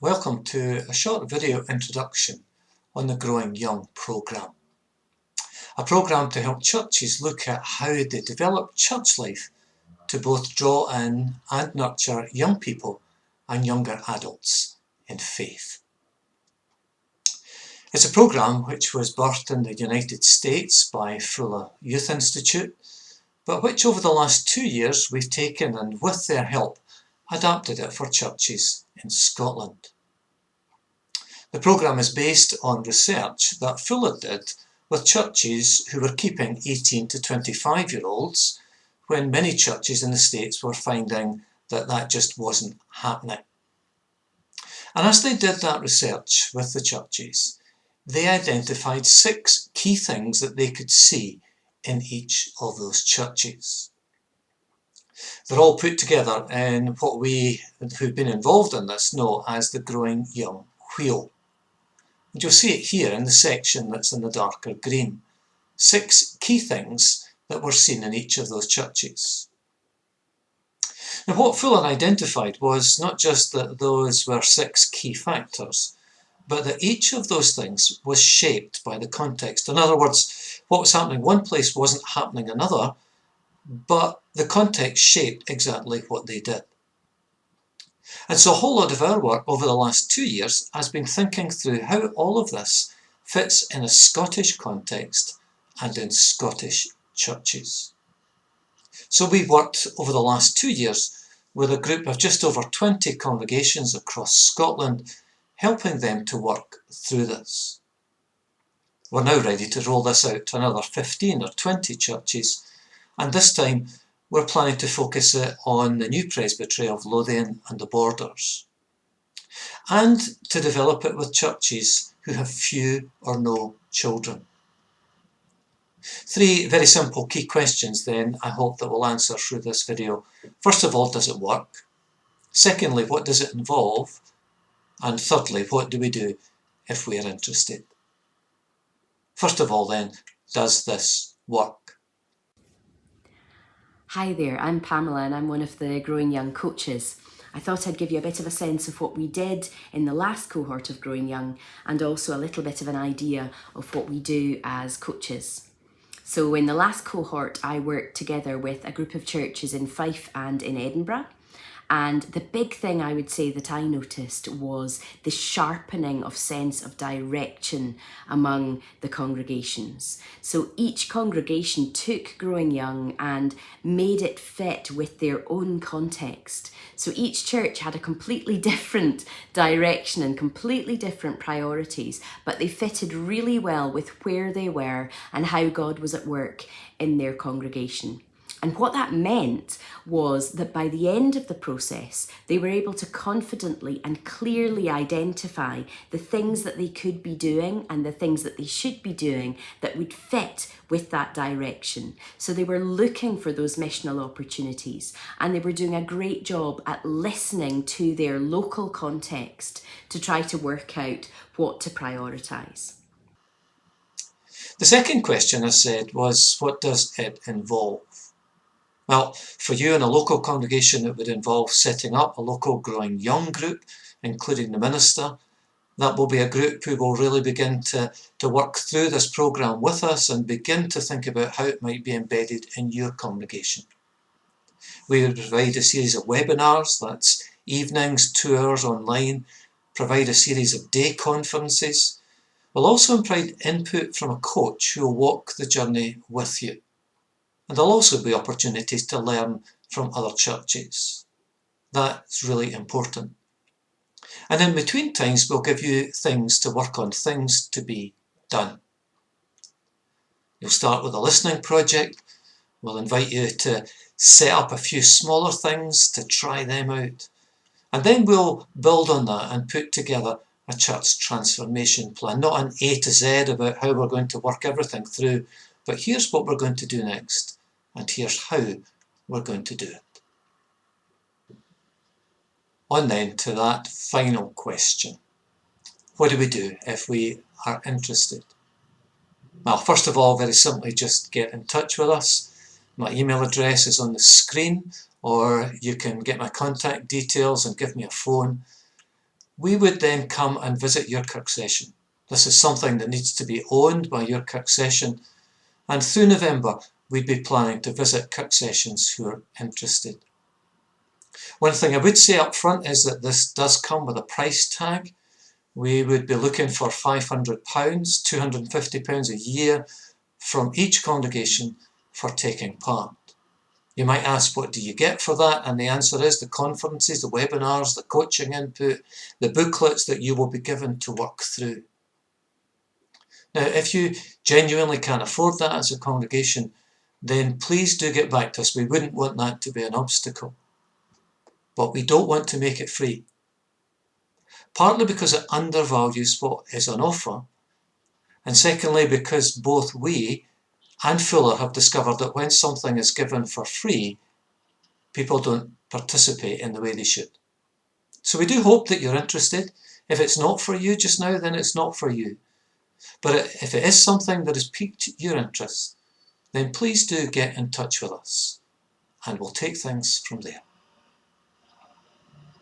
Welcome to a short video introduction on the Growing Young programme. A programme to help churches look at how they develop church life to both draw in and nurture young people and younger adults in faith. It's a programme which was birthed in the United States by Fuller Youth Institute, but which over the last 2 years we've taken and with their help adapted it for churches in Scotland. The programme is based on research that Fuller did with churches who were keeping 18 to 25-year-olds when many churches in the States were finding that that just wasn't happening. And as they did that research with the churches, they identified 6 key things that they could see in each of those churches. They're all put together in what we who've been involved in this know as the Growing Young wheel. And you'll see it here in the section that's in the darker green. 6 key things that were seen in each of those churches. Now what Fuller identified was not just that those were 6 key factors, but that each of those things was shaped by the context. In other words, what was happening one place wasn't happening another, but the context shaped exactly what they did. And so a whole lot of our work over the last 2 years has been thinking through how all of this fits in a Scottish context and in Scottish churches. So we worked over the last 2 years with a group of just over 20 congregations across Scotland, helping them to work through this. We're now ready to roll this out to another 15 or 20 churches, and this time we're planning to focus it on the new presbytery of Lothian and the Borders, and to develop it with churches who have few or no children. 3 very simple key questions then I hope that we'll answer through this video. First of all, does it work? Secondly, what does it involve? And thirdly, what do we do if we are interested? First of all then, does this work? Hi there, I'm Pamela and I'm one of the Growing Young coaches. I thought I'd give you a bit of a sense of what we did in the last cohort of Growing Young and also a little bit of an idea of what we do as coaches. So in the last cohort, I worked together with a group of churches in Fife and in Edinburgh. And the big thing I would say that I noticed was the sharpening of sense of direction among the congregations. So each congregation took Growing Young and made it fit with their own context. So each church had a completely different direction and completely different priorities, but they fitted really well with where they were and how God was at work in their congregation. And what that meant was that by the end of the process, they were able to confidently and clearly identify the things that they could be doing and the things that they should be doing that would fit with that direction. So they were looking for those missional opportunities, and they were doing a great job at listening to their local context to try to work out what to prioritise. The second question I said was, what does it involve? Well, for you in a local congregation, it would involve setting up a local Growing Young group, including the minister. That will be a group who will really begin to work through this programme with us and begin to think about how it might be embedded in your congregation. We would provide a series of webinars, that's evenings, 2 hours online, provide a series of day conferences. We'll also provide input from a coach who will walk the journey with you. And there'll also be opportunities to learn from other churches. That's really important. And in between times, we'll give you things to work on, things to be done. You'll start with a listening project. We'll invite you to set up a few smaller things to try them out. And then we'll build on that and put together a church transformation plan. Not an A to Z about how we're going to work everything through, but here's what we're going to do next. And here's how we're going to do it. On then to that final question. What do we do if we are interested? Well, first of all, very simply, just get in touch with us. My email address is on the screen, or you can get my contact details and give me a phone. we would then come and visit your Kirk session. This is something that needs to be owned by your Kirk session, and through November we'd be planning to visit Kirk sessions who are interested. One thing I would say up front is that this does come with a price tag. We would be looking for £500, £250 a year from each congregation for taking part. You might ask, what do you get for that? And the answer is the conferences, the webinars, the coaching input, the booklets that you will be given to work through. Now, if you genuinely can't afford that as a congregation, then please do get back to us. We wouldn't want that to be an obstacle. But we don't want to make it free. Partly because it undervalues what is on offer, and secondly because both we and Fuller have discovered that when something is given for free, people don't participate in the way they should. So we do hope that you're interested. If it's not for you just now, then it's not for you. But if it is something that has piqued your interest, then please do get in touch with us, and we'll take things from there.